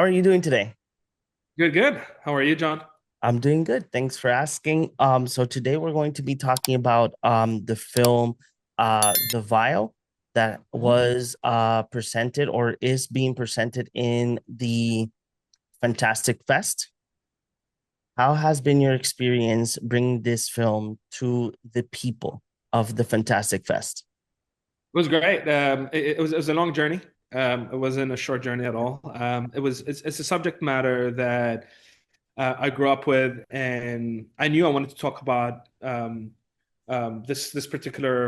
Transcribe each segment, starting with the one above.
How are you doing today? Good, good. How are you, John? I'm doing good. Thanks for asking. So today we're going to be talking about the film The Vial that Mhm. was presented or is being presented in the Fantastic Fest. How has been your experience bringing this film to the people of the Fantastic Fest? It was great. It was a long journey. It wasn't a short journey at all. It's a subject matter that I grew up with, and I knew I wanted to talk about this particular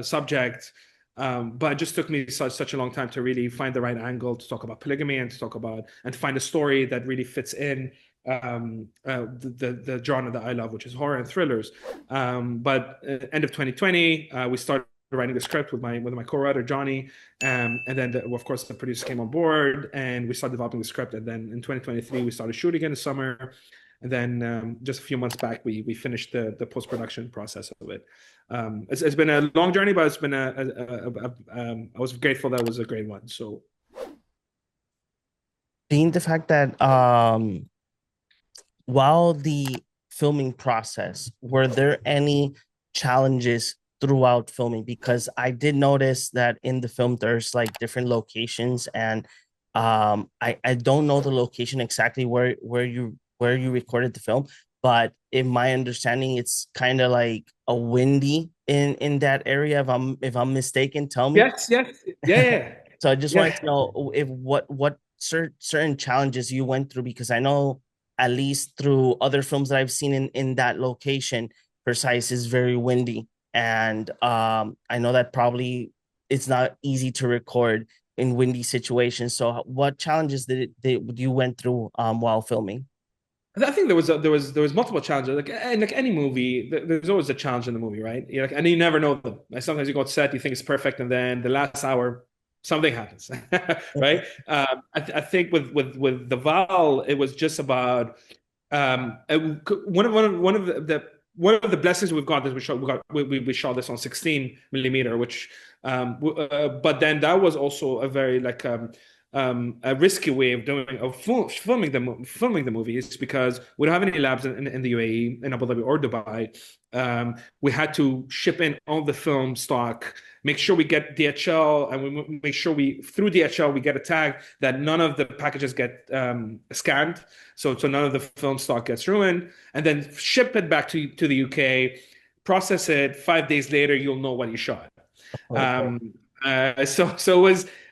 subject. But it just took me such a long time to really find the right angle to talk about polygamy and to talk about and to find a story that really fits in the genre that I love, which is horror and thrillers. But end of 2020, we started writing the script with my co-writer Johnny, and then of course the producer came on board, and we started developing the script. And then in 2023, we started shooting in the summer. And then just a few months back, we finished the post production process of it. It's been a long journey, but it's been I was grateful that it was a great one. So Being the fact that while the filming process, were there any challenges throughout filming? Because I did notice that in the film there's like different locations, and I don't know the location exactly where you recorded the film, but in my understanding, it's kind of like a windy in that area. If I'm mistaken, tell me. yes, yes, yeah, So I just wanted yeah, to know if what certain challenges you went through, because I know at least through other films that I've seen in that location, Precise is very windy, and I know that probably it's not easy to record in windy situations. So what challenges did you went through while filming? yeah. I think there was multiple challenges. Like any movie, there's always a challenge in the movie, right? And you never know them. Like sometimes you go to set, you think it's perfect, and then the last hour something happens, right? I think with the Val, it was just about one of the blessings we've got is we shot this on 16 millimeter, which but then that was also a very a risky way of filming the movies because we don't have any labs in the UAE, in Abu Dhabi or Dubai. We had to ship in all the film stock, make sure we get DHL, and we make sure we through DHL we get a tag that none of the packages get scanned, so none of the film stock gets ruined, and then ship it back to the UK, process it. 5 days later, you'll know what you shot. Okay. So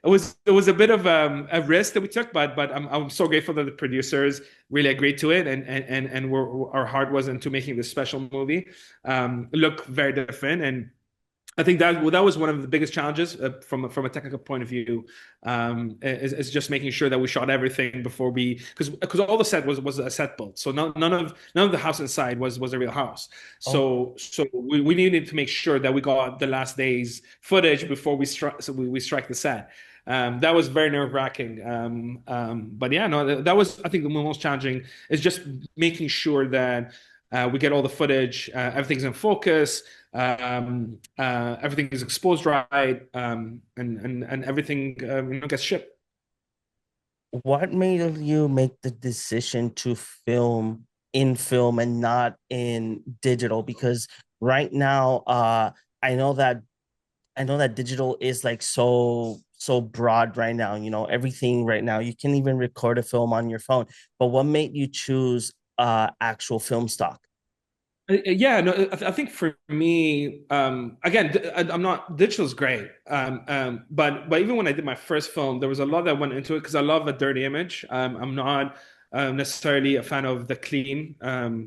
it was a bit of a risk that we took, but I'm so grateful that the producers really agreed to it, and our heart was into making this special movie look very different. And I think that was one of the biggest challenges from a technical point of view, is just making sure that we shot everything before we because all the set was a set built, so none of the house inside was a real house. Oh, So we needed to make sure that we got the last day's footage before we strike the set. That was very nerve-wracking. But yeah, no, that was I think the most challenging is just making sure that we get all the footage, everything's in focus, everything is exposed right, and everything gets shipped. what made you make the decision to film in film and not in digital? Because right now, I know that I know that digital is like so broad right now. You know, everything right now. You can even record a film on your phone. But what made you choose actual film stock? Yeah, no, I think for me, again, I'm not digital is great, but even when I did my first film, there was a lot that went into it because I love a dirty image. I'm not necessarily a fan of the clean,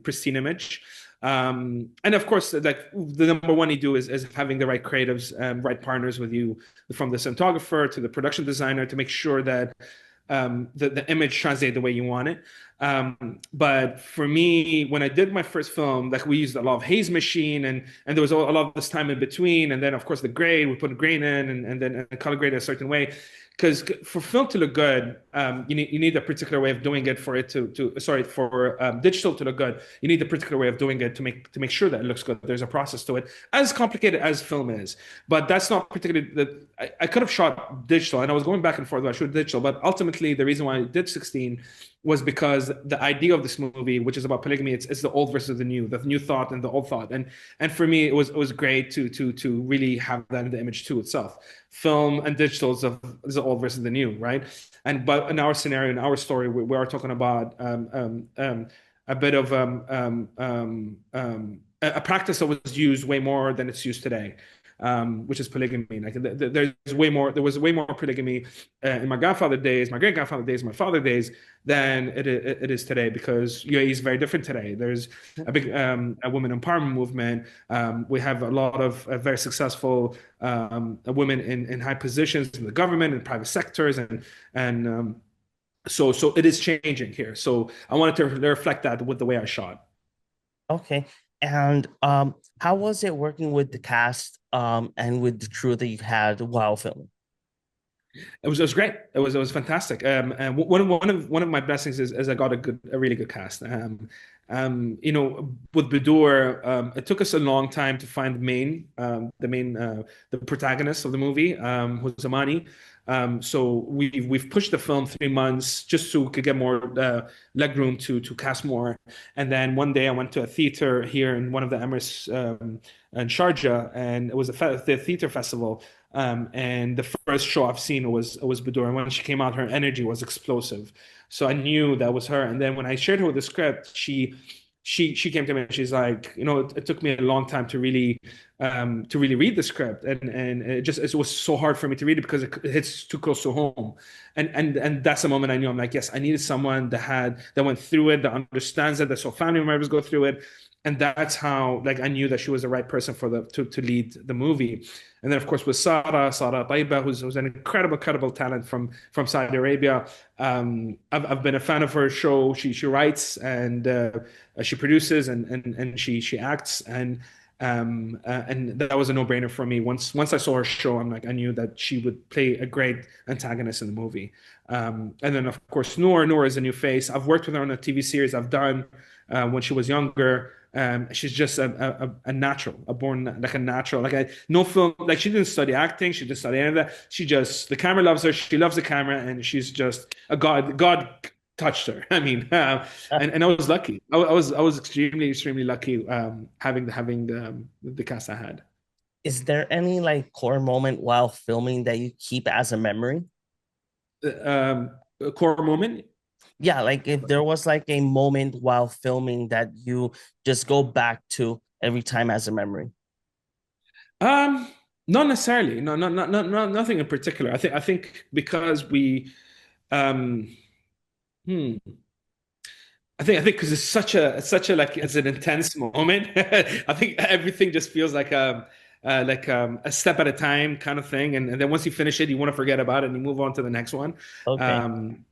pristine image. And of course, like the number one you do is having the right creatives, right partners with you, from the cinematographer to the production designer, to make sure that the image translates the way you want it. But for me, when I did my first film, like we used a lot of haze machine, and there was a lot of this time in between, and then of course the grade, we put a grain in, and then color grade a certain way. Because for film to look good, you need a particular way of doing it for it to sorry, for digital to look good. You need a particular way of doing it to make sure that it looks good. There's a process to it, as complicated as film is. But that's not particularly that I could have shot digital, and I was going back and forth. I shoot digital, but ultimately the reason why I did 16 was because the idea of this movie, which is about polygamy, it's the old versus the new thought and the old thought, and for me it was great to really have that in the image too itself. Film and digital is the old versus the new, right? And but in our scenario, in our story, we are talking about a bit of a practice that was used way more than it's used today, which is polygamy. Like there was way more polygamy in my grandfather days, my great grandfather days, my father days than it is today, because UAE is very different today. There's a big a women empowerment movement. We have a lot of very successful women in high positions in the government and private sectors, and so it is changing here. So I wanted to reflect that with the way I shot. Okay. And how was it working with the cast and with the crew that you had while filming? It was great. It was fantastic. And one of my blessings is I got a really good cast. With Bedour, it took us a long time to find the protagonist of the movie, who's Amani. So we've pushed the film 3 months just so we could get more leg room to cast more. And then one day I went to a theater here in one of the Emirates, in Sharjah, and it was the theater festival. And the first show I've seen was Bedour, and when she came out, her energy was explosive. So I knew that was her. And then when I shared her with the script, she came to me and she's like, it took me a long time to really read the script, and it was so hard for me to read it because it hits too close to home. And that's the moment I knew, I'm like, yes, I needed someone that went through it, that understands it, that saw family members go through it. And that's how, like, I knew that she was the right person to lead the movie. And then of course with Sarah Taiba, who's an incredible talent from Saudi Arabia. I've been a fan of her show. She writes, and she produces, and she acts, and that was a no-brainer for me. Once I saw her show, I knew that she would play a great antagonist in the movie. And then of course Noor is a new face. I've worked with her on a TV series I've done when she was younger. She's just a natural, like a natural. Like no film, like she didn't study acting, she didn't study any of that. The camera loves her. She loves the camera, and she's just a god. God touched her. I mean, and I was lucky. I was extremely lucky, having the cast I had. Is there any like core moment while filming that you keep as a memory? A core moment. Yeah, like if there was like a moment while filming that you just go back to every time as a memory. Um, Not necessarily. No, nothing in particular. I think because um, hmm, I think because it's such a like it's an intense moment. I think everything just feels like a step at a time kind of thing, and then once you finish it, you want to forget about it and you move on to the next one. Okay. Um,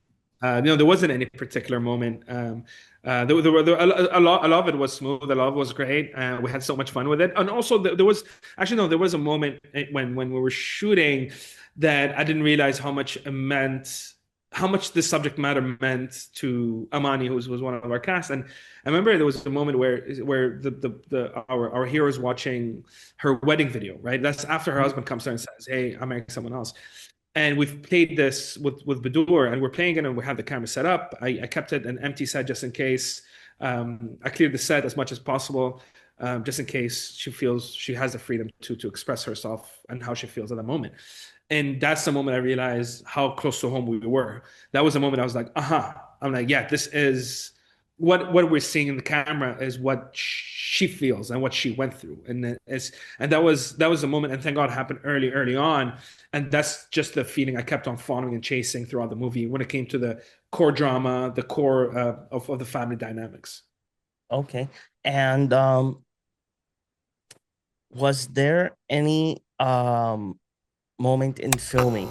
there wasn't any particular moment. There a lot of it was smooth. A lot of it was great. We had so much fun with it, and also there was actually no, there was a moment when we were shooting that I didn't realize how much the subject matter meant to Amani, who was one of our cast. And I remember there was a moment where our hero is watching her wedding video, right? That's after her husband comes there and says, "Hey, I'm marrying someone else." And we've played this with Badur, and we're playing it, and we have the camera set up. I kept it an empty set just in case. I cleared the set as much as possible, just in case she feels she has the freedom to express herself and how she feels at the moment. And that's the moment I realized how close to home we were. That was the moment I was like, I'm like, yeah, this is what we're seeing in the camera is what she feels and what she went through. And that was the moment, and thank God it happened early on. And that's just the feeling I kept on following and chasing throughout the movie when it came to the core drama, the core of the family dynamics. Okay. And was there any moment in filming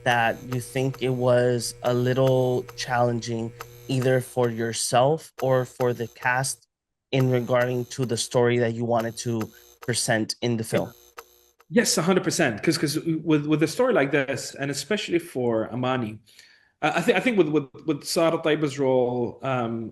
that you think it was a little challenging either for yourself or for the cast in regarding to the story that you wanted to present in the film? Yes, 100%. Because with a story like this, and especially for Amani, I think with Sarah Taiba's role,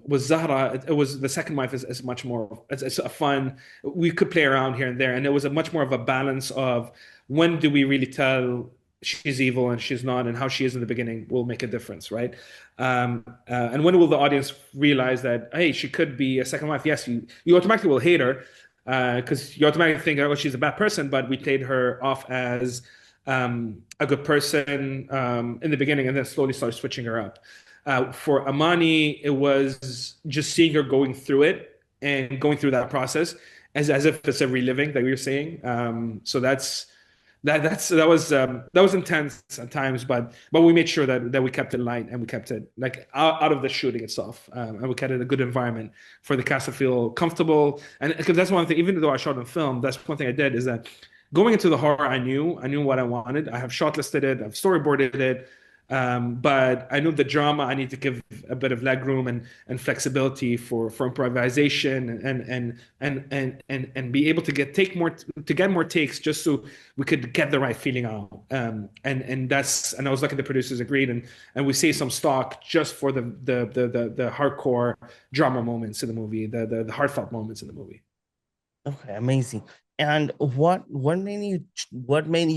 with Zahra, it was the second wife is much more, it's a fun. We could play around here and there, and it was a much more of a balance of when do we really tell she's evil and she's not, and how she is in the beginning will make a difference, right? And when will the audience realize that, hey, she could be a second wife? Yes, you automatically will hate her because you automatically think, oh, she's a bad person, but we played her off as a good person in the beginning, and then slowly started switching her up. For Amani, it was just seeing her going through it and going through that process as if it's a reliving that we were saying. So that was intense at times, but we made sure that we kept it light and we kept it like out of the shooting itself, and we kept it a good environment for the cast to feel comfortable. And because that's one thing, even though I shot on film, that's one thing I did is that going into the horror, I knew what I wanted. I have shortlisted it, I've storyboarded it, but I knew the drama. I need to give a bit of leg room and flexibility for improvisation and be able to get more takes just so we could get the right feeling out. And I was lucky the producers agreed and we saved some stock just for the hardcore drama moments in the movie, the heartfelt moments in the movie. Okay, amazing. And what made you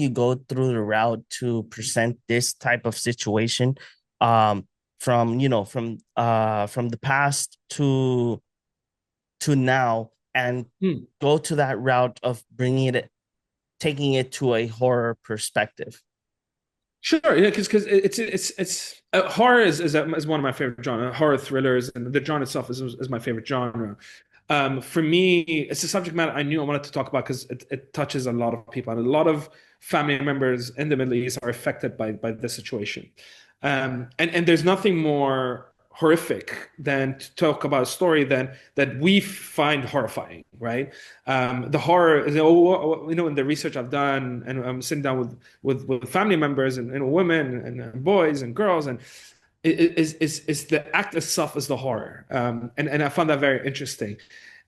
go through the route to present this type of situation, um, from from the past to now, and Hmm. go to that route of bringing it taking it to a horror perspective? Sure, yeah, because it's horror is one of my favorite genre. Horror thrillers and the genre itself is my favorite genre. For me, it's a subject matter I knew I wanted to talk about because it touches a lot of people and a lot of family members in the Middle East are affected by this situation. And there's nothing more horrific than to talk about a story that we find horrifying, right? The horror, in the research I've done, and I'm sitting down with family members and women and boys and girls, and is the act itself is the horror, and I found that very interesting.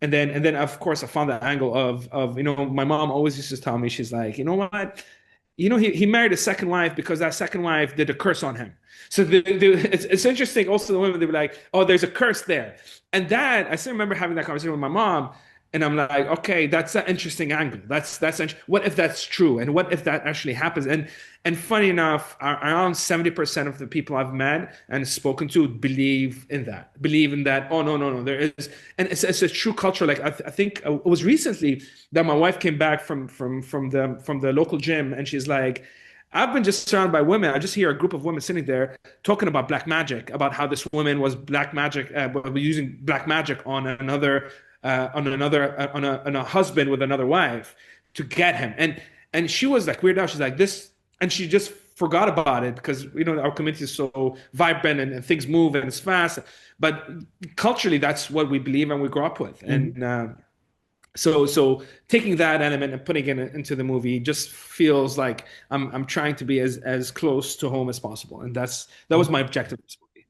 And then of course I found the angle of my mom always used to tell me, she's like, you know what, he married a second wife because that second wife did a curse on him. So it's interesting. Also, the women, they were like, "Oh, there's a curse there," and that I still remember having that conversation with my mom, and I'm like, "Okay, that's an interesting angle. What if that's true, and what if that actually happens?" And funny enough, around 70% of the people I've met and spoken to believe in that. Oh no, no, no, there is, and it's a true culture. Like I think it was recently that my wife came back from the local gym, and she's like, I've been just surrounded by women. I just hear a group of women sitting there talking about black magic, about how this woman was black magic, using black magic on a husband with another wife to get him. And she was like weirded out. She's like this, and she just forgot about it because our community is so vibrant and things move and it's fast. But culturally, that's what we believe and we grew up with. Mhm. So taking that element and putting it into the movie just feels like I'm trying to be as close to home as possible, and that was my objective with this movie.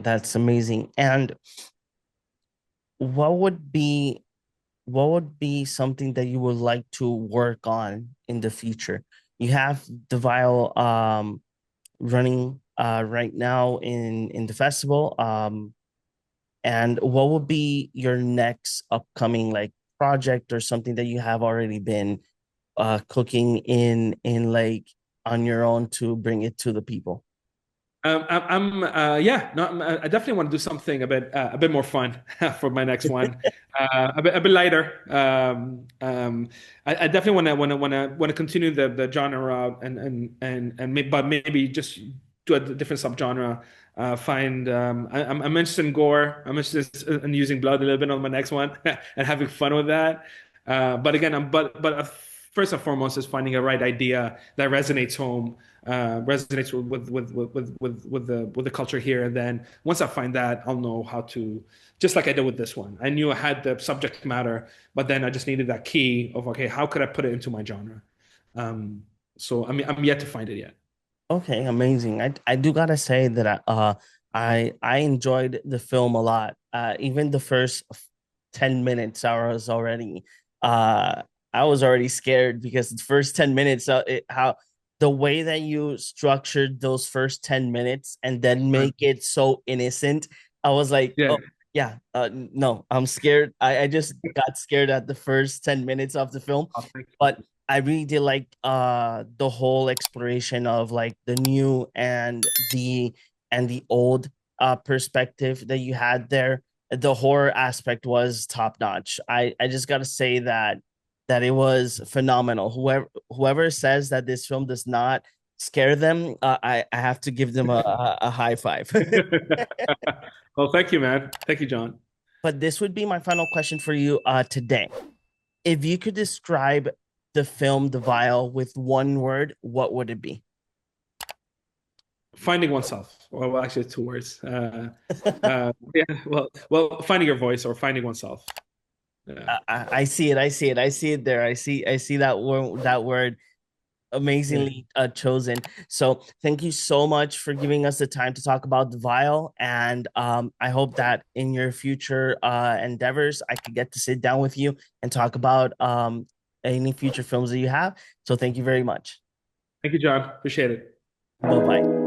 That's amazing. And what would be what would be something that you would like to work on in the future? You have the vial running right now in the festival. And what would be your next upcoming like project or something that you have already been cooking in like on your own to bring it to the people? Yeah, no, I definitely want to do something a bit more fun for my next one, a bit lighter. I definitely want to continue the genre route but maybe just do a different subgenre. Find I'm interested in gore. I'm interested in using blood a little bit on my next one and having fun with that. But again, first and foremost is finding a right idea that resonates with the culture here. And then once I find that, I'll know how to, just like I did with this one. I knew I had the subject matter, but then I just needed that key of, okay, how could I put it into my genre? So I'm yet to find it yet. Okay, amazing. I do gotta say that I enjoyed the film a lot. Even the first 10 minutes, uh I was already scared because the first 10 minutes, how the way that you structured those first 10 minutes and then Right. make it so innocent, I was like, Yeah. oh yeah, no, I'm scared. I just got scared at the first 10 minutes of the film, Oh, thank you. but I really did like the whole exploration of like the new and the old perspective that you had there. The horror aspect was top notch. I just gotta say that it was phenomenal. Whoever says that this film does not scare them, I have to give them a high five. Well, thank you, man. Thank you, John. But this would be my final question for you today. If you could describe the film The Vial with one word, what would it be? Finding oneself. Well, actually, two words. Yeah. Well, finding your voice or finding oneself. Yeah. I see it. I see it. I see it there. I see that word. That word Yeah. amazingly chosen. So thank you so much for giving us the time to talk about the vial. And I hope that in your future endeavors, I could get to sit down with you and talk about any future films that you have. So thank you very much. Thank you, John. Appreciate it. Bye bye.